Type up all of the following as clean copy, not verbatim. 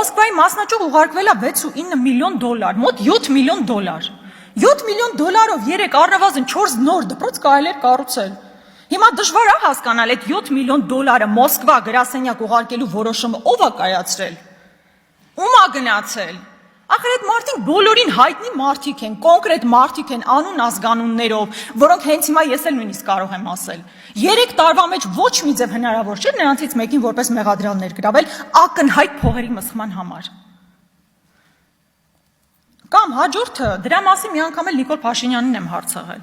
Մոսկվայի մասնաճյուղ ուղարկվել է 6.9 միլիոն դոլար, մոտ 7 միլիոն դոլար։ 7 միլիոն դոլարով 3 առնվազն 4 նոր դպրոց կարելի էր կառուցել։ Հիմա դժվար է հասկանալ այդ 7 միլիոն դոլարը Մոսկվա գրասենյակ ուղարկելու որոշումը ով է կայացրել։ Ում է գնացել։ Ախր այդ մարդիկ բոլորին հայտնի մարդիկ են, կոնկրետ մարդիկ են անուն ազգանուններով, որոնք հենց հիմա ես էլ նույնիսկ կարող եմ ասել։ 3 տարվա մեջ ոչ մի ձև հնարավոր չէ նրանցից մեկին որպես մեղադրյալ ներգրավել ակնհայտ փողերի մսխման համար։ Կամ հաջորդը, դրա մասին մի անգամ էլ Նիկոլ Փաշինյանին եմ հարցաղել։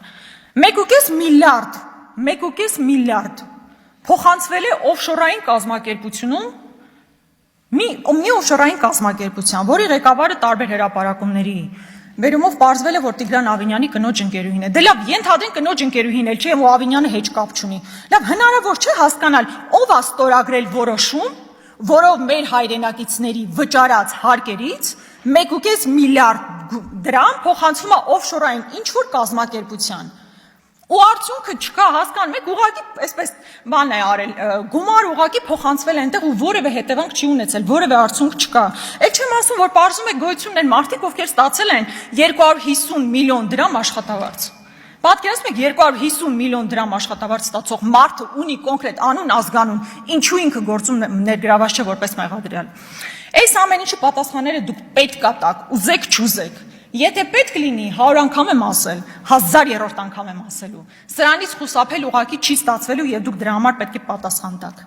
1.5 միլիարդ փոխանցվել է օֆշորային կազմակերպությունում մի օֆշորային կազմակերպության, որի ղեկավարը տարբեր հրապարակումների վերումով պարզվել է, որ Տիգրան Ավինյանի կնոջ ընկերուհին է։ Դե լավ, ենթադրենք կնոջ ընկերուհին էլ չէ, ու Ավինյանը հեչ կապ չունի։ Լավ, հնարավոր չէ հասկանալ, ով է ստորագրել որոշում, որով մեր հայրենակիցների վճարած հարկերից 1.5 միլիարդ դրամ փոխանցվում է օֆշորային ինչ-որ կազմակերպության։ Ու արդյունքը չկա, հասկանում եք, ուղղակի այսպես բան է արել, գումար ուղղակի փոխանցվել է այնտեղ ու որևէ հետևանք չի ունեցել, որևէ արդյունք չկա։ Էլ չեմ ասում, որ պարզում է գոյություն են մարդիկ, ովքեր ստացել են 250 միլիոն դրամ աշխատավարձ։ Պատկերացնում եք 250 միլիոն դրամ աշխատավարձ ստացող մարդը ունի կոնկրետ անուն, ազգանուն, ինչու ինքը գործում ներգրաված չէ որպես մեղադրյալ։ Այս ամեն ինչի պատասխանները դուք պետք է տաք, ուզեք չուզեք։ Եթե պետք լինի 100 անգամ եմ ասել, 1000-րդ անգամ եմ ասելու։ Սրանից խուսափել ուղղակի չի ստացվելու եւ դուք դրա համար պետք է պատասխան տաք։